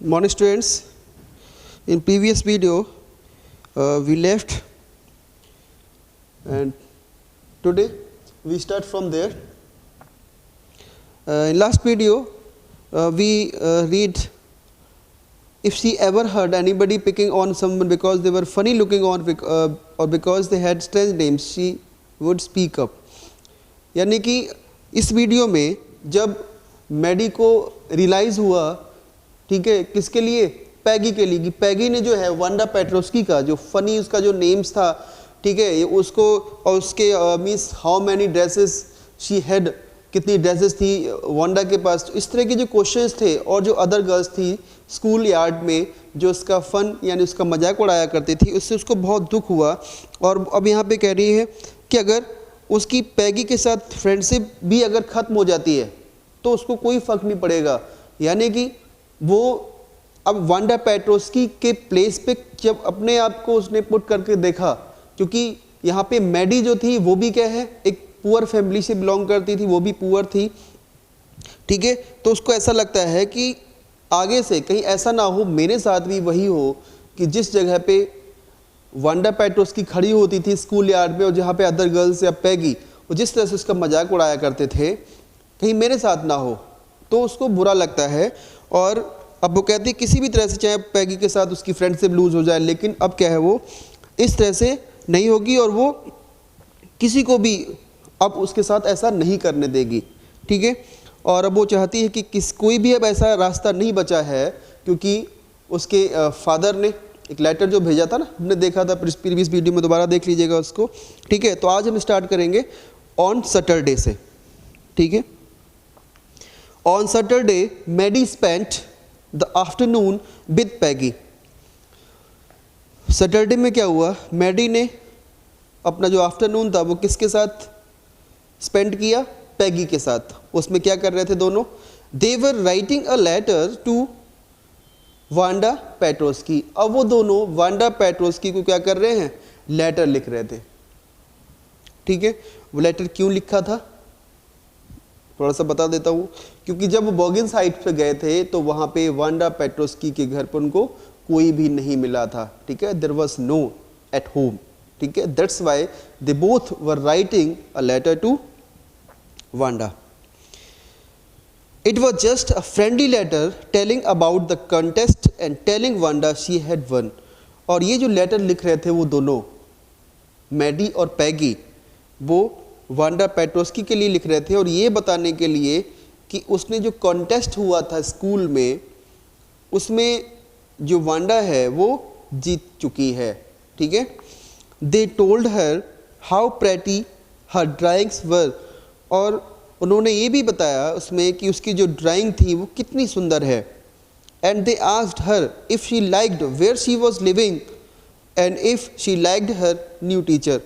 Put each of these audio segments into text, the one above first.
Morning students, in previous video we left and today we start from there. In last video we read if she ever heard anybody picking on someone because they were funny looking or because they had strange names, she would speak up. यानी कि इस video में जब Maddie को realise हुआ, ठीक है, किसके लिए, पैगी के लिए, कि पैगी ने जो है वांडा पेट्रोस्की का जो फनी उसका जो नेम्स था, ठीक है, उसको और उसके means how many dresses she had, कितनी ड्रेसेस थी वांडा के पास, इस तरह के जो क्वेश्चंस थे और जो अदर गर्ल्स थी स्कूल यार्ड में जो उसका फ़न यानी उसका मजाक उड़ाया करती थी, उससे उसको बहुत दुख हुआ. और अब यहाँ पे कह रही है कि अगर उसकी पैगी के साथ फ्रेंडशिप भी अगर ख़त्म हो जाती है तो उसको कोई फ़र्क नहीं पड़ेगा. यानी कि वो अब वांडा पेट्रोस्की के प्लेस पे जब अपने आप को उसने पुट करके देखा, क्योंकि यहाँ पे मैडी जो थी वो भी क्या है, एक पुअर फैमिली से बिलोंग करती थी, वो भी पुअर थी, ठीक है. तो उसको ऐसा लगता है कि आगे से कहीं ऐसा ना हो मेरे साथ भी वही हो कि जिस जगह पे वांडा पेट्रोस्की खड़ी होती थी स्कूल यार्ड में और जहाँ पे अदर गर्ल्स या पैगी वो जिस तरह से उसका मजाक उड़ाया करते थे, कहीं मेरे साथ ना हो. तो उसको बुरा लगता है और अब वो कहती है किसी भी तरह से चाहे पैगी के साथ उसकी फ्रेंडशिप लूज हो जाए, लेकिन अब क्या है वो इस तरह से नहीं होगी और वो किसी को भी अब उसके साथ ऐसा नहीं करने देगी, ठीक है. और अब वो चाहती है कि कोई भी अब ऐसा रास्ता नहीं बचा है, क्योंकि उसके फादर ने एक लेटर जो भेजा था ना, हमने देखा था प्रीवियस वीडियो में, दोबारा देख लीजिएगा उसको, ठीक है. तो आज हम स्टार्ट करेंगे ऑन सैटरडे से, ठीक है. On Saturday Maddie spent the afternoon with Peggy. Saturday में क्या हुआ, मैडी ने अपना जो आफ्टरनून था वो किसके साथ स्पेंड किया, पैगी के साथ. उसमें क्या कर रहे थे दोनों, they were writing a letter to Wanda Petroski. अब वो दोनों वांडा पेट्रोस्की को क्या कर रहे हैं, लेटर लिख रहे थे, ठीक है. वो लेटर क्यों लिखा था थोड़ा सा बता देता हूँ. क्योंकि जब वो बॉगिन साइट पे गए थे तो वहाँ पे वांडा पेट्रोस्की के घर पर उनको कोई भी नहीं मिला था, ठीक है. There was no at home, ठीक है. That's why they both were writing a letter to Wanda. It was just a friendly letter telling about the contest and telling Wanda she had won. और ये जो letter लिख रहे थे वो दोनों मैडी और पैगी, वो वांडा पेट्रोस्की के लिए लिख रहे थे और ये बताने के लिए कि उसने जो कॉन्टेस्ट हुआ था स्कूल में उसमें जो वांडा है वो जीत चुकी है, ठीक है. They told her how pretty her drawings were. और उन्होंने ये भी बताया उसमें कि उसकी जो ड्राइंग थी वो कितनी सुंदर है. And they asked her if she liked where she was living and if she liked her new teacher.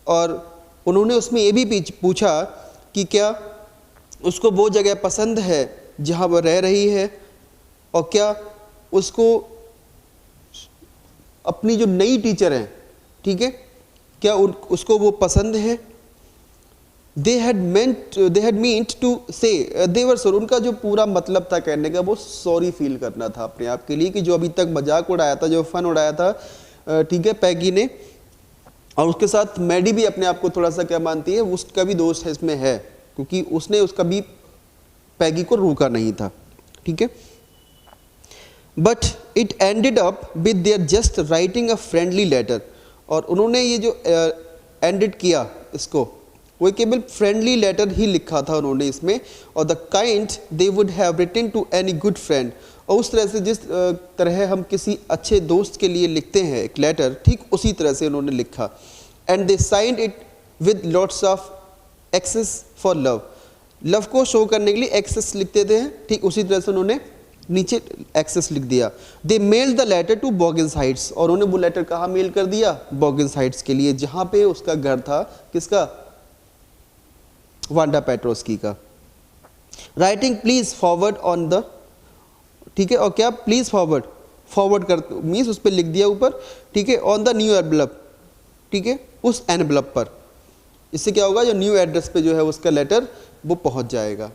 और उन्होंने उसमें ये भी पूछा कि क्या उसको वो जगह पसंद है जहाँ वह रह रही है और क्या उसको अपनी जो नई टीचर हैं, ठीक है, क्या उसको वो पसंद है. They had meant to say they were sorry. उनका जो पूरा मतलब था कहने का वो सॉरी फील करना था अपने आप के लिए कि जो अभी तक मजाक उड़ाया था, जो फन उड़ाया था, ठीक है, पैगी ने. और उसके साथ मैडी भी अपने आप को थोड़ा सा क्या मानती है, उसका भी दोस्त है इसमें है, क्योंकि उसने उसका भी पैगी को रोका नहीं था, ठीक है. But it ended up with their just writing a friendly letter. और उन्होंने ये जो एंडेड किया इसको, वो केवल फ्रेंडली लेटर ही लिखा था उन्होंने इसमें, और the kind they would have written to any good friend. और उस तरह से जिस तरह हम किसी अच्छे दोस्त के लिए लिखते हैं एक लेटर, ठीक उसी तरह से उन्होंने लिखा. And they signed it with lots of x's for love. Love को शो करने के लिए एक्सेस लिखते थे, ठीक उसी तरह से उन्होंने नीचे एक्सेस लिख दिया. They mailed the letter to Boggins Heights. और उन्होंने वो लेटर कहाँ मेल कर दिया, बॉगिन्स हाइट्स के लिए, जहाँ पे उसका घर था, किसका, वांडा पेट्रोस्की का. Writing please forward on the, ठीक है, और क्या प्लीज फॉरवर्ड कर मीन्स उस पर लिख दिया ऊपर, ठीक है, ऑन द न्यू एनवेलप, ठीक है, उस एनवेलप पर. इससे क्या होगा, जो न्यू एड्रेस पे जो है उसका लेटर वो पहुंच जाएगा.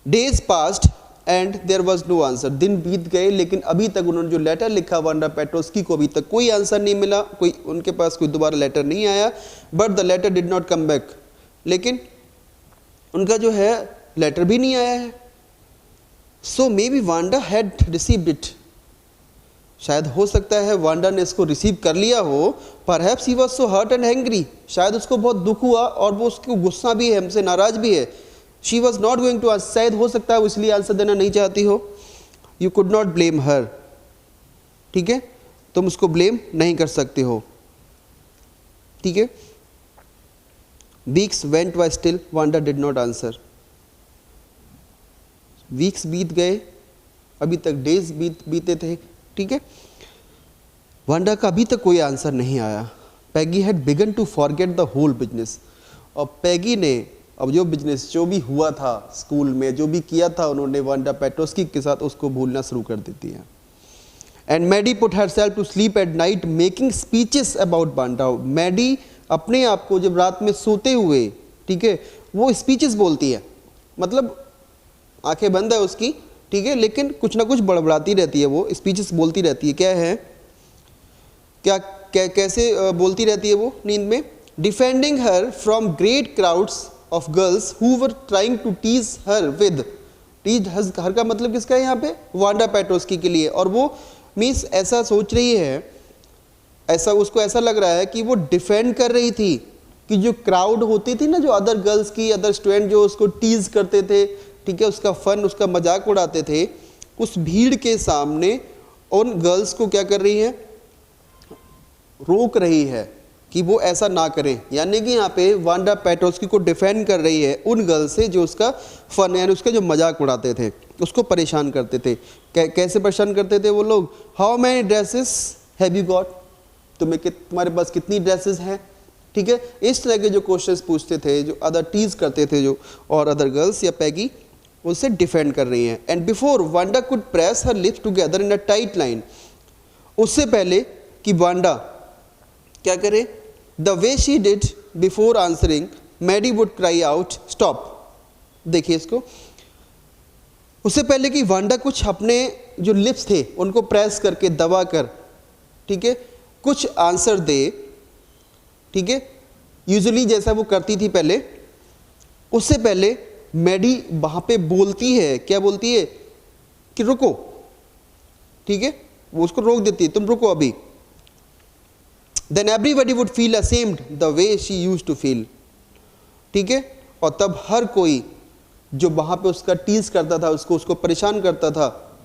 Days passed and there was no answer. दिन बीत गए लेकिन अभी तक उन्होंने जो लेटर लिखा वांडा पेट्रोस्की को अभी तक कोई आंसर नहीं मिला, कोई उनके पास कोई दोबारा लेटर नहीं आया। But the letter did not come back, लेकिन उनका जो है लेटर भी नहीं आया है। So maybe Wanda had received it, शायद हो सकता है वांडा ने इसको रिसीव कर लिया हो। Perhaps he was so hurt and angry, शायद उसको बहुत दुख हुआ और वो उसको गुस्सा भी है, हमसे नाराज भी है। She was not going to answer, शायद हो सकता है वो इसलिए आंसर देना नहीं चाहती हो। यू कुड नॉट ब्लेम हर, ठीक है, तुम उसको ब्लेम नहीं कर सकते हो, ठीक है। Weeks went by still Wanda did not answer. Weeks बीत गए, अभी तक डेज बीते थे, ठीक है। वांडा का अभी तक कोई आंसर नहीं आया। Peggy had begun to forget the whole business, और पैगी ने अब जो बिजनेस जो भी हुआ था स्कूल में, जो भी किया था उन्होंने वांडा पेट्रोस्की के साथ, उसको भूलना शुरू कर देती है। And Maddie put herself to sleep at night making speeches about Wanda. Maddie अपने आप को जब रात में सोते हुए, ठीक है, वो स्पीचेस बोलती है, मतलब आंखें बंद है उसकी, ठीक है, लेकिन कुछ ना कुछ बड़बड़ाती रहती है, वो स्पीचेस बोलती रहती है। क्या है, कैसे बोलती रहती है वो नींद में? Defending her from great crowds of girls who were trying to tease her with. Tease her का मतलब किसका है यहाँ पे? वांडा पेट्रोस्की के लिए। और वो मीन्स ऐसा सोच रही है, ऐसा उसको ऐसा लग रहा है कि वो डिफेंड कर रही थी कि जो क्राउड होती थी ना, जो अदर गर्ल्स की, अदर स्टूडेंट जो उसको टीज करते थे, ठीक है, उसका फन, उसका मजाक उड़ाते थे, उस भीड़ के सामने उन गर्ल्स को क्या कर रही है? रोक रही है कि वो ऐसा ना करें। यानी कि यहाँ पे वांडा पेट्रोस्की को डिफेंड कर रही है उन गर्ल्स से जो उसका फन यानी उसका जो मजाक उड़ाते थे, उसको परेशान करते थे। कैसे परेशान करते थे वो लोग? How many dresses have you got, तुम्हारे पास कितनी ड्रेसेस हैं, ठीक है, इस तरह के जो क्वेश्चंस पूछते थे, जो अदर टीज करते थे जो, और अदर गर्ल्स या पैगी उससे डिफेंड कर रही हैं। And before Wanda could press her lips together in a tight line, उससे पहले कि वांडा क्या करे, the way she did before answering, Maddie would cry out stop. देखिए इसको, उससे पहले कि वांडा कुछ अपने जो लिप्स थे उनको प्रेस करके दबा कर, ठीक है, कुछ आंसर दे, ठीक है, यूजुअली जैसा वो करती थी पहले, उससे पहले मैडी वहां पे बोलती है, क्या बोलती है? कि रुको, ठीक है, वो उसको रोक देती है, तुम रुको अभी। Then everybody would feel ashamed the way she used to feel, ठीक है, और तब हर कोई जो वहां पे उसका टीज करता था, उसको परेशान करता था,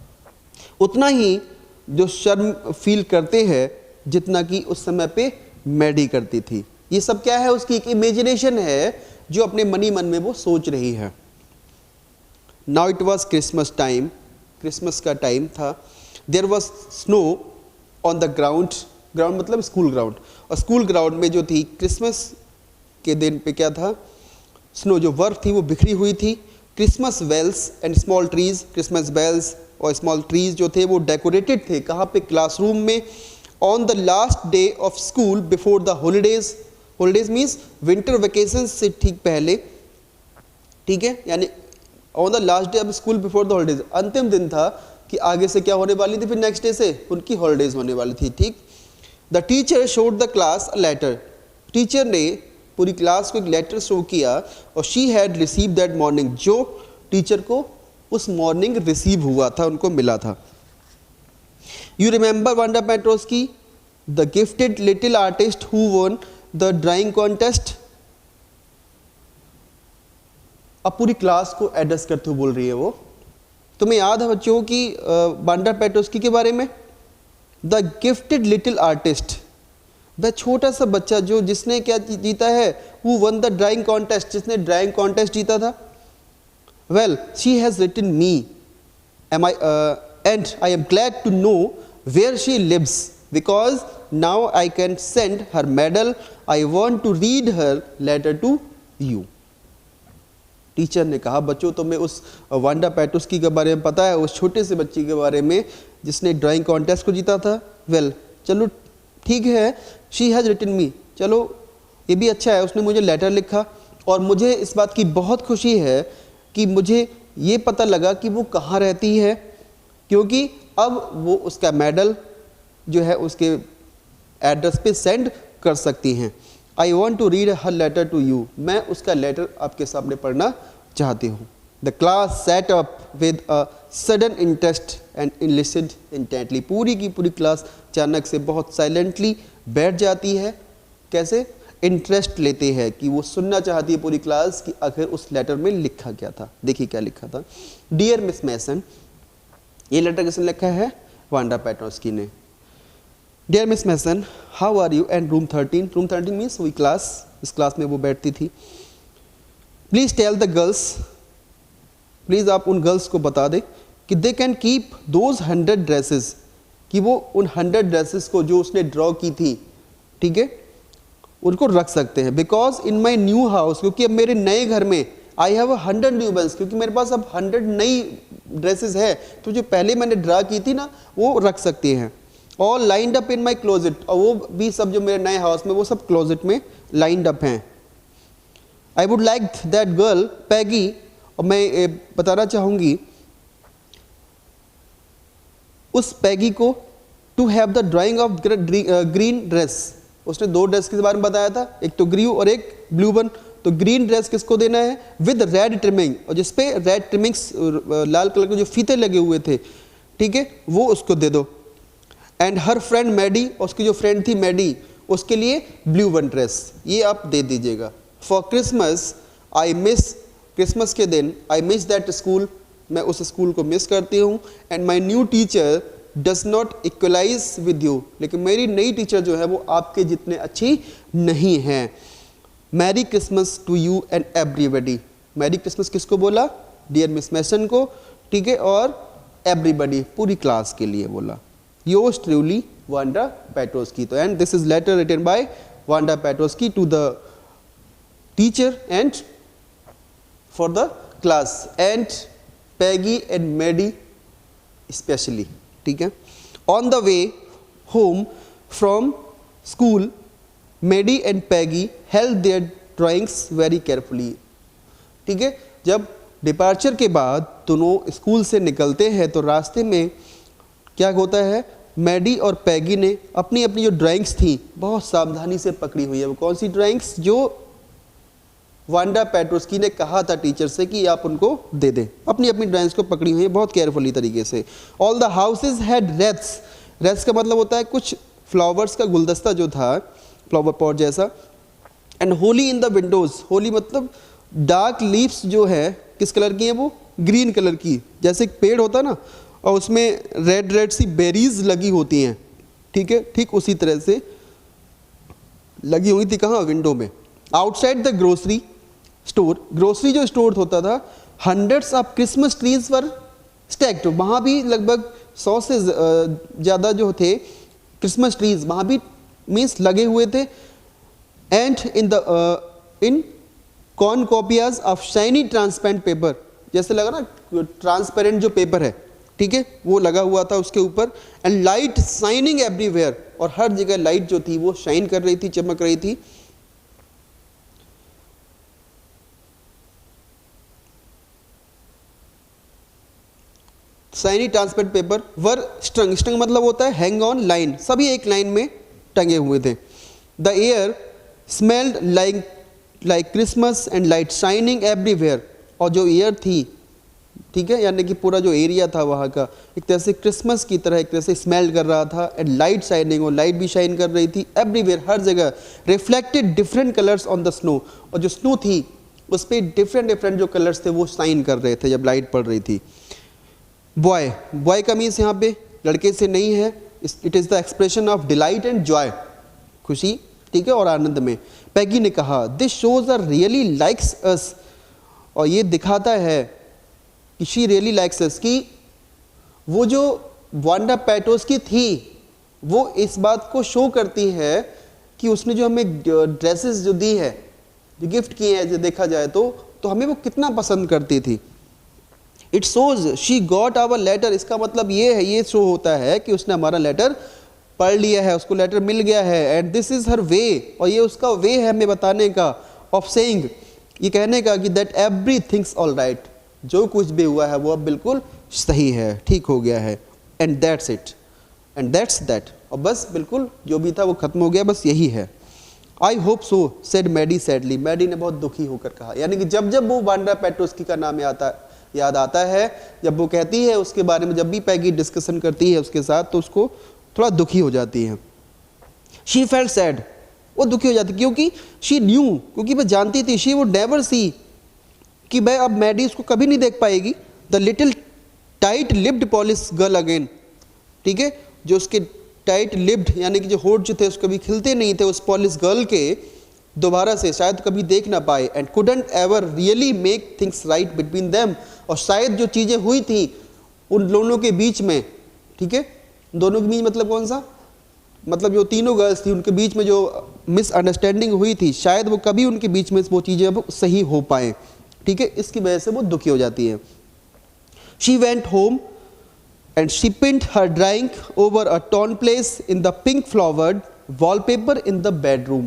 उतना ही जो शर्म फील करते हैं जितना कि उस समय पे मैडी करती थी। ये सब क्या है? उसकी एक इमेजिनेशन है जो अपने मनी मन में वो सोच रही है। Now it was Christmas time, Christmas का टाइम था। There was snow on the ground, ground मतलब स्कूल ग्राउंड, और स्कूल ग्राउंड में जो थी क्रिसमस के दिन पे क्या था? स्नो, जो बर्फ थी वो बिखरी हुई थी। Christmas bells and small trees, Christmas bells और स्मॉल ट्रीज जो थे वो डेकोरेटेड थे, कहाँ पे? क्लासरूम में। On the last day of school before the holidays, holidays means winter vacation से ठीक पहले, ठीक है, यानी on the last day of school before the holidays, अंतिम दिन था कि आगे से क्या होने वाली थी, फिर नेक्स्ट डे से उनकी हॉलीडेज होने वाली थी, ठीक। The teacher showed the class a letter, teacher ने पूरी क्लास को एक लेटर शो किया, और she had receive that morning, जो टीचर को उस मॉर्निंग रिसीव हुआ था, उनको मिला था। You remember Wanda Petronski, the gifted little artist who won the drawing contest? अब पूरी क्लास को एड्रेस करते हुए बोल रही है वो। तुम्हें याद है बच्चों की वांडा पेट्रोस्की के बारे में? द गिफ्टेड लिटिल आर्टिस्ट, वह छोटा सा बच्चा जो जिसने क्या जीता है? Who won the drawing contest, जिसने ड्राइंग कॉन्टेस्ट जीता था। Well she has written me and I am glad to know where she lives because now I can send her medal, I want to read her letter to you. Teacher ने कहा, बच्चों तुम्हें उस Wanda Petronski के बारे में पता है, उस छोटे से बच्ची के बारे में जिसने ड्राइंग कॉन्टेस्ट को जीता था? वेल चलो ठीक है, शी हैज़ रिटन मी, चलो ये भी अच्छा है, उसने मुझे लेटर लिखा, और मुझे इस बात की बहुत खुशी है कि मुझे ये पता लगा कि वो कहाँ रहती है, क्योंकि अब वो उसका मेडल जो है उसके एड्रेस पे सेंड कर सकती हैं। I want to read her letter to you, मैं उसका लेटर आपके सामने पढ़ना चाहती हूँ। The class sat up with a sudden interest and listened intently, पूरी की पूरी क्लास अचानक से बहुत साइलेंटली बैठ जाती है। कैसे? इंटरेस्ट लेते हैं कि वो सुनना चाहती है पूरी क्लास कि आखिर उस लेटर में लिखा क्या था। देखिए क्या लिखा था। डियर मिस मैसन, ये लेटर किसने लिखा है? वांडा पेट्रोस्की ने। Dear Miss Mason, how are you and room 13, room 13 means वही क्लास, इस क्लास में वो बैठती थी। Please tell the girls, please आप उन गर्ल्स को बता दें कि they can keep those 100 dresses, कि वो उन 100 ड्रेसेस को जो उसने ड्रॉ की थी, ठीक है, उनको रख सकते हैं। Because in my new house, क्योंकि अब मेरे नए घर में आई हैव 100 न्यू बंस, क्योंकि मेरे पास अब 100 नई ड्रेसेस है, तो जो पहले मैंने ड्रा की थी ना वो रख सकती हैं। All lined up in my closet, और वो भी सब जो मेरे नए हाउस में वो सब क्लोजेट में लाइंड अप हैं। I would like that girl Peggy, और मैं बताना चाहूँगी उस पैगी को, to have the drawing of green dress. उसने 2 ड्रेस के बारे में बताया था, एक तो ग्रीन और एक ब्लू वन। तो ग्रीन ड्रेस किसको देना है? विद रेड ट्रिमिंग, और जिसपे रेड ट्रिमिंग्स लाल कलर के जो फीते लगे हुए थे, ठीक है, वो उसको दे दो। एंड हर फ्रेंड मैडी, उसकी जो फ्रेंड थी मैडी, उसके लिए ब्लू वन ड्रेस, ये आप दे दीजिएगा। For Christmas I miss, Christmas के दिन आई मिस दैट स्कूल, मैं उस स्कूल को मिस करती हूँ। And my new teacher does not equalize with you, लेकिन मेरी नई टीचर जो है वो आपके जितने अच्छी नहीं है। Merry Christmas to you and everybody, merry Christmas किसको बोला? डियर मिस मैसन को, ठीक है, और एवरीबडी पूरी क्लास के लिए बोला। Yours truly Wanda Petroski. तो and this is letter written by Wanda Petroski to the teacher and for the class and Peggy and Maddie especially, ठीक है। On the way home from school, Maddie and Peggy held their drawings very carefully, ठीक है। जब departure के बाद दोनों school से निकलते हैं तो रास्ते में क्या होता है? मैडी और पैगी ने अपनी अपनी जो ड्राइंग्स थी बहुत सावधानी से पकड़ी हुई है। वो कौन सी ड्राइंग्स? जो वांडा पेट्रोस्की ने कहा था टीचर से कि आप उनको दे दें, अपनी अपनी ड्राइंग्स को पकड़ी हुई है बहुत केयरफुली तरीके से। ऑल द हाउसेज हैड रेथ्स, रेथ्स का मतलब होता है कुछ फ्लावर्स का गुलदस्ता जो था, फ्लावर पॉट जैसा। And Holi in the Windows, Holi मतलब डार्क लीव्स जो है किस कलर की है? वो ग्रीन कलर की, जैसे एक पेड़ होता ना और उसमें रेड रेड सी बेरीज लगी होती हैं, ठीक है, ठीक उसी तरह से लगी हुई थी। कहाँ? विंडो में। Outside the grocery store, grocery जो स्टोर होता था, hundreds of Christmas trees were stacked, वहाँ भी लगभग 100 से ज़्यादा जो थे क्रिसमस ट्रीज वहाँ भी मीन्स लगे हुए थे। And in cornucopias of shiny transparent paper, जैसे लगा ना ट्रांसपेरेंट जो पेपर है, ठीक है, वो लगा हुआ था उसके ऊपर। एंड लाइट शाइनिंग एवरीवेयर, और हर जगह लाइट जो थी वो शाइन कर रही थी, चमक रही थी। शाइनी ट्रांसपेरेंट पेपर वर स्ट्रंग, स्ट्रंग मतलब होता है हैंग ऑन लाइन, सभी एक लाइन में टंगे हुए थे। The air smelled like Christmas and light shining everywhere, और जो एयर थी, ठीक है, यानी कि पूरा जो एरिया था वहाँ का एक तरह से क्रिसमस की तरह एक तरह से स्मेल कर रहा था। एंड लाइट शाइनिंग, और लाइट भी शाइन कर रही थी एवरीवेयर, हर जगह। Reflected different colours on the snow, और जो स्नो थी उस पर डिफरेंट डिफरेंट जो कलर्स थे वो शाइन कर रहे थे जब लाइट पड़ रही थी। बॉय, बॉय का मीन्स यहाँ पे लड़के से नहीं है, it is the expression of delight and joy, खुशी, ठीक है, और आनंद में। पैगी ने कहा this shows are really likes us, और ये दिखाता है कि शी रियली लाइक्स अस, कि वो जो वांडा पेट्रोस्की थी वो इस बात को शो करती है कि उसने जो हमें ड्रेसेस जो दी है, जो गिफ्ट किए हैं, जो देखा जाए तो हमें वो कितना पसंद करती थी। It shows she got hour later, इसका मतलब ये है, ये शो होता है कि उसने हमारा लेटर पढ़ लिया है, उसको लेटर मिल गया है। एंड दिस इज हर वे, और ये उसका वे है हमें बताने का, ऑफ सेइंग, ये कहने का कि that every things all right, जो कुछ भी हुआ है वो अब बिल्कुल सही है, ठीक हो गया है। And that's it, and that's that, और बस बिल्कुल जो भी था वो खत्म हो गया, बस यही है। I hope so said Maddie sadly, Maddie ने बहुत दुखी होकर कहा। यानी कि जब जब वो वांडा पेट्रोस्की का नाम याद आता है, जब वो कहती है उसके बारे में, जब भी पैगी डिस्कशन करती है उसके साथ, तो उसको थोड़ा दुखी हो जाती है। शी फेल्ट सैड, वो दुखी हो जाती, क्योंकि शी न्यू, क्योंकि वह जानती थी, शी वुड नेवर सी, कि भाई अब मैडी उसको कभी नहीं देख पाएगी, the little tight lipped polish girl again, ठीक है, जो उसके टाइट लिप्ड यानी कि जो होठ जो थे उसको कभी खिलते नहीं थे उस पॉलिश गर्ल के, दोबारा से शायद कभी देख ना पाए। And couldn't ever really make things right between them, और शायद जो चीज़ें हुई थी उन दोनों के बीच में, ठीक है, दोनों के बीच मतलब कौन सा, मतलब जो तीनों गर्ल्स थी उनके बीच में जो मिसअंडरस्टैंडिंग हुई थी, शायद वो कभी उनके बीच में वो चीज़ें अब सही हो पाएँ, ठीक है, इसकी वजह से वो दुखी हो जाती है। She went home and she pinned her drawing over a torn place in the pink flowered wallpaper in the bedroom.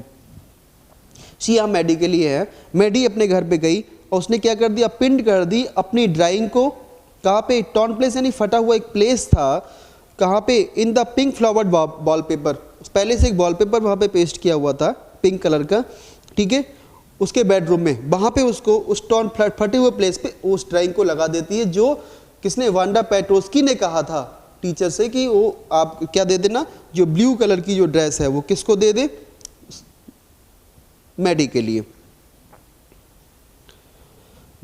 She यहाँ मैडी के लिए है। मैडी अपने घर पे गई और उसने क्या कर दिया, पिंड कर दी अपनी ड्राइंग को, कहाँ पे, टॉर्न प्लेस यानी फटा हुआ एक प्लेस था, कहाँ पे, in the pink flowered wallpaper, पहले से एक वॉलपेपर वहाँ पे पेस्ट किया हुआ था पिंक कलर का, ठीक है, उसके बेडरूम में, वहाँ पे उसको उस टॉर्न फटे हुए प्लेस पे उस ड्राइंग को लगा देती है, जो किसने, वांडा पेट्रोस्की ने कहा था टीचर से कि वो आप क्या दे देना, जो ब्लू कलर की जो ड्रेस है वो किसको दे दे, मैडी के लिए।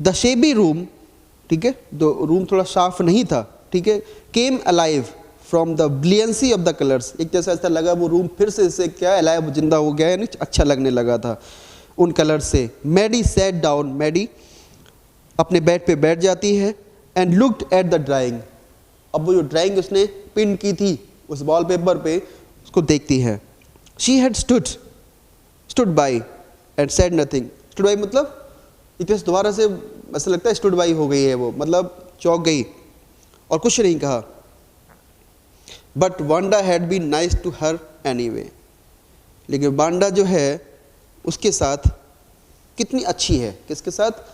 द शेबी रूम, ठीक है, तो रूम थोड़ा साफ नहीं था, ठीक है, came alive from the brilliancy of the colours, एक जैसा ऐसा लगा वो रूम फिर से क्या अलाइव, जिंदा हो गया, यानी अच्छा लगने लगा था उन कलर से। मैडी सैट डाउन, मैडी अपने बेड पे बैठ जाती है, and looked at the drawing, अब वो जो ड्राइंग उसने पिन की थी उस वॉलपेपर पे उसको देखती है। She had stood by and said nothing, stood by मतलब इतिहास दोबारा से ऐसा लगता है स्टूड बाई हो गई है वो, मतलब चौंक गई और कुछ नहीं कहा। But Wanda had been nice to her anyway, लेकिन वांडा जो है उसके साथ कितनी अच्छी है, किसके साथ,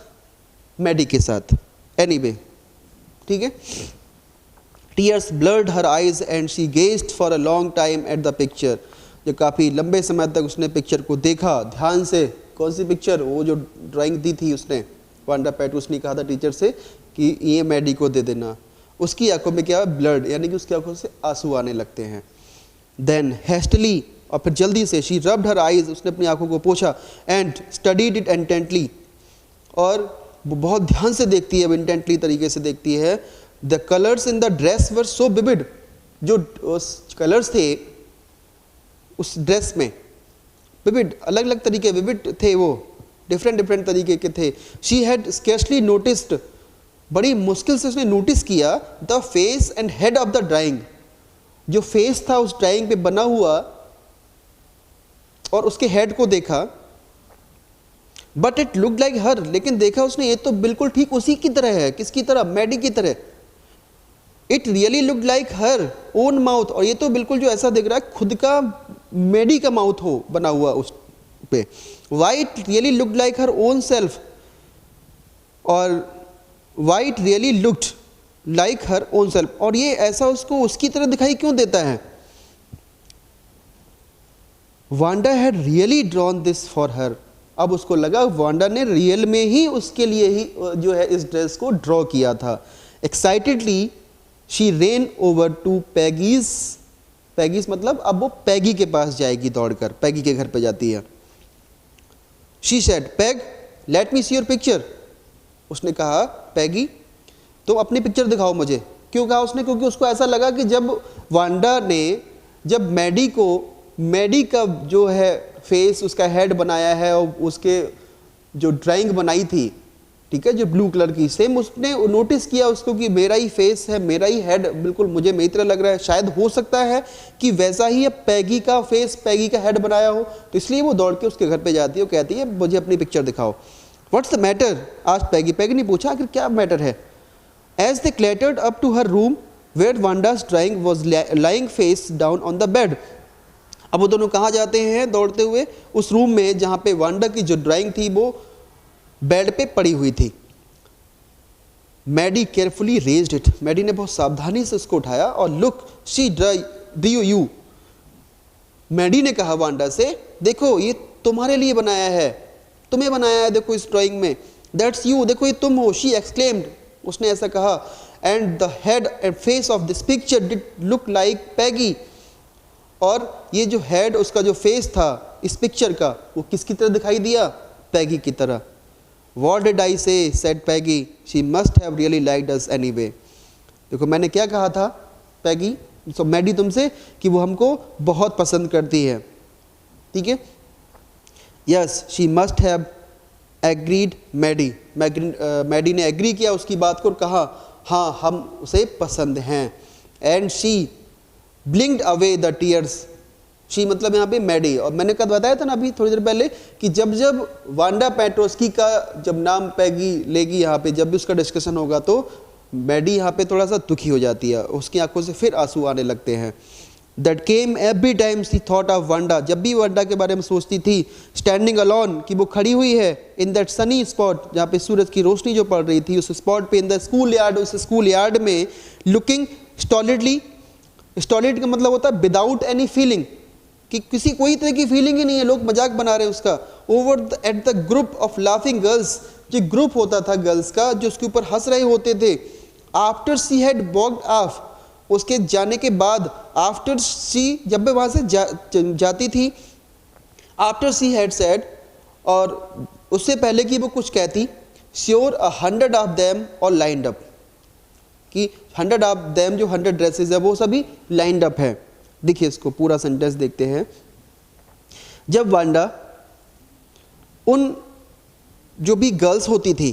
मैडी के साथ, एनीवे, ठीक है। Tears blurred her eyes and she gazed for a long time at the picture, जो काफ़ी लंबे समय तक उसने पिक्चर को देखा ध्यान से। कौन सी पिक्चर, वो जो ड्राइंग दी थी उसने, वांडा पेट्रोस ने कहा था टीचर से कि ये मैडी को दे देना। उसकी आंखों में क्या, ब्लड, यानी कि उसकी आंखों से आंसू आने लगते हैं। देन हेस्टली, और फिर जल्दी से, शी रब्ड हर आइज, उसने अपनी आंखों को पोंछा, एंड स्टडीड इट इंटेंटली, और वो बहुत ध्यान से देखती है, इंटेंटली तरीके से देखती है। The colours in the dress were so vivid, जो कलर्स थे उस ड्रेस में विविड, अलग अलग तरीके, विविड थे वो, डिफरेंट तरीके के थे। शी हैड स्केर्सली नोटिस्ड, बड़ी मुश्किल से उसने नोटिस किया, the face and head of the drawing, जो फेस था उस ड्राइंग पे बना हुआ और उसके हेड को देखा। बट इट लुक लाइक हर, लेकिन देखा उसने ये तो बिल्कुल ठीक उसी की तरह है, किसकी तरह, मैडी की तरह। It really look like her own mouth, और ये तो बिल्कुल जो ऐसा दिख रहा है खुद का, मैडी का माउथ हो बना हुआ उस पे। Why it really look like her own self, और why it really looked like her own self, और ये ऐसा उसको उसकी तरह दिखाई क्यों देता है। Wanda had really drawn this for her, अब उसको लगा वांडा ने रियल में ही उसके लिए ही जो है इस ड्रेस को ड्रॉ किया था। Excitedly she ran over to Peggy's, Peggy's मतलब अब वो पैगी के पास जाएगी दौड़कर, पैगी के घर पे जाती है। She said, peg let me see your picture, उसने कहा पैगी तुम अपनी पिक्चर दिखाओ मुझे। क्यों कहा उसने, क्योंकि उसको ऐसा लगा कि जब वांडा ने, जब मैडी को, मैडी का जो है फेस, उसका हेड बनाया है और उसके जो ड्राइंग बनाई थी, ठीक है, जो ब्लू कलर की, सेम उसने नोटिस किया उसको कि मेरा ही फेस है, मेरा ही हेड, बिल्कुल मुझे मेरी तरह लग रहा है, शायद हो सकता है कि वैसा ही पैगी का फेस, पैगी का हेड बनाया हो। तो इसलिए वो दौड़ के उसके घर पे जाती है और कहती है मुझे अपनी पिक्चर दिखाओ। व्हाट्स द मैटर, आज पैगी, पैगी ने पूछा आखिर क्या मैटर है। As they clattered up to her room where Wanda's drawing was lying face down on the bed, अब वो दोनों कहाँ जाते हैं दौड़ते हुए, उस रूम में जहाँ पे वांडा की जो ड्राइंग थी वो बेड पे पड़ी हुई थी। Maddie carefully raised it, Maddie ने बहुत सावधानी से उसको उठाया, और look she drew you, Maddie ने कहा वांडा से, देखो ये तुम्हारे लिए बनाया है, तुम्हें बनाया है, देखो इस ड्राइंग में, दैट्स यू, देखो ये तुम हो, शी एक्सक्लेम्ड, उसने ऐसा कहा, and the head and face of this picture did look like Peggy, और ये जो हेड उसका जो फेस था इस पिक्चर का, वो किसकी तरह दिखाई दिया, पैगी की तरह। What did I say? said Peggy. She must have really liked us anyway. देखो मैंने क्या कहा था पैगी, सो मैडी तुमसे, कि वो हमको बहुत पसंद करती है, ठीक है। Yes she must have agreed Maddie, Maddie ने एग्री किया उसकी बात को और कहा हाँ हम उसे पसंद हैं। And she ब्लिंक्ड away the tears, she मतलब यहाँ पे मैडी, और मैंने कल बताया था ना अभी थोड़ी देर पहले कि जब जब वांडा पेट्रोस्की का जब नाम पैगी लेगी यहाँ पे, जब भी उसका डिस्कशन होगा तो मैडी यहाँ पे थोड़ा सा दुखी हो जाती है, उसकी आंखों से फिर आंसू आने लगते हैं। That came every time she thought of Wanda, जब भी वांडा के बारे में सोचती थी, स्टैंडिंग अलोन, कि वो खड़ी हुई है, इन दैट सनी स्पॉट, जहाँ पे सूरज की रोशनी जो पड़ रही थी उस स्पॉट पे, इन द स्कूल यार्ड, उस स्कूल यार्ड में, लुकिंग स्टॉलिडली, स्टॉलिड का मतलब होता है विदाउट एनी फीलिंग, कि किसी कोई तरह की फीलिंग ही नहीं है, लोग मजाक बना रहे हैं उसका, over at the group of laughing girls, जो ग्रुप होता था गर्ल्स का जो उसके ऊपर हंस रहे होते थे। After she had walked of, उसके जाने के बाद, आफ्टर सी जब वहाँ से जाती थी, आफ्टर सी हैड सेड, और उससे पहले कि वो कुछ कहती, श्योर 100 ऑफ देम और लाइंड अप, कि 100 ऑफ देम जो 100 ड्रेसेस है वो सभी लाइंड अप है। देखिए इसको पूरा सेंटेंस देखते हैं। जब वांडा उन जो भी गर्ल्स होती थी,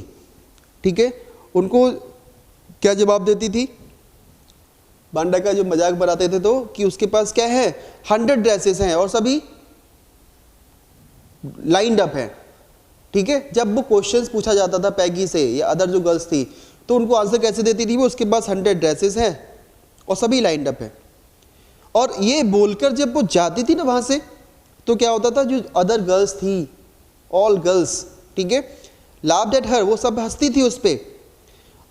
ठीक है, उनको क्या जवाब देती थी, वांडा का जो मजाक बनाते थे तो, कि उसके पास क्या है, 100 ड्रेसेस हैं और सभी लाइंड अप है, ठीक है। जब वो क्वेश्चंस पूछा जाता था पैगी से या अदर जो गर्ल्स थी, तो उनको आंसर कैसे देती थी वो, उसके पास 100 ड्रेसेस हैं और सभी लाइंड अप है। और ये बोलकर जब वो जाती थी ना वहां से, तो क्या होता था, जो अदर गर्ल्स थी, ऑल गर्ल्स, ठीक है, लाफ्ड एट हर, वो सब हंसती थी उस पे,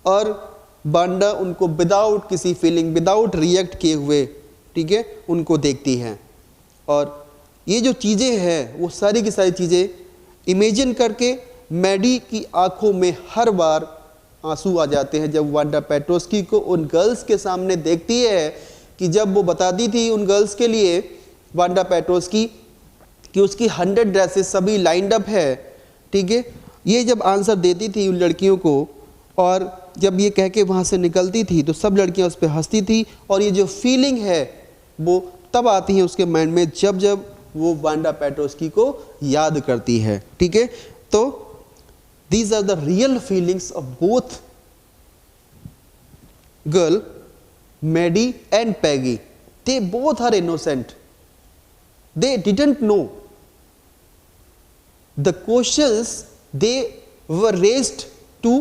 और वांडा उनको विदाउट किसी फीलिंग, विदाउट रिएक्ट किए हुए, ठीक है, उनको देखती हैं। और ये जो चीज़ें हैं वो सारी की सारी चीज़ें इमेजिन करके मैडी की आंखों में हर बार आंसू आ जाते हैं जब वांडा पेट्रोस्की को उन गर्ल्स के सामने देखती है, कि जब वो बताती थी उन गर्ल्स के लिए, वांडा पेट्रोस्की, कि उसकी 100 ड्रेसेस सभी लाइंड अप है, ठीक है, ये जब आंसर देती थी उन लड़कियों को, और जब ये कह के वहाँ से निकलती थी तो सब लड़कियाँ उस पर हंसती थी। और ये जो फीलिंग है वो तब आती है उसके माइंड में जब जब वो वांडा पेट्रोस्की को याद करती है, ठीक है। तो these are the real feelings of both girl, Maddie and Peggy. They both are innocent. They didn't know. The questions they were raised to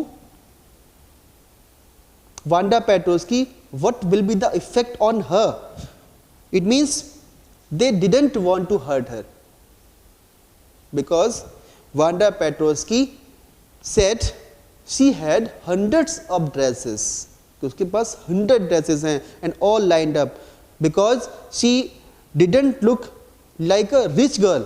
Wanda Petrosky, what will be the effect on her? It means they didn't want to hurt her, because Wanda Petrosky said she had hundreds of dresses, कि उसके पास 100 dresses हैं, and all lined up, because she didn't look like a rich girl,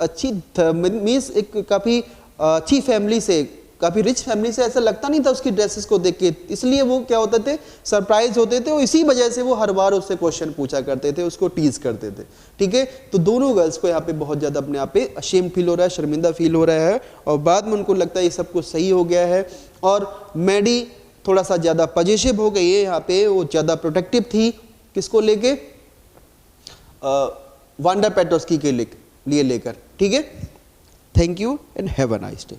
अच्छी means एक काफ़ी अच्छी family से, काफ़ी rich family से ऐसा लगता नहीं था उसकी ड्रेसेस को देख के, इसलिए वो क्या होते थे, सरप्राइज होते थे, और इसी वजह से वो हर बार उससे क्वेश्चन पूछा करते थे, उसको टीज करते थे, ठीक है। तो दोनों गर्ल्स को यहाँ पे बहुत ज़्यादा अपने आप पे अशेम फील हो रहा है, शर्मिंदा फील हो रहा है, और बाद में उनको लगता है ये सब कुछ सही हो गया है। और मैडी थोड़ा सा ज़्यादा पॉजिटिव हो गई है यहाँ पे, वो ज़्यादा प्रोटेक्टिव थी, किसको लेके, वांडा पेट्रोस्की के लिए लेकर, ठीक है। Thank you and have a nice day.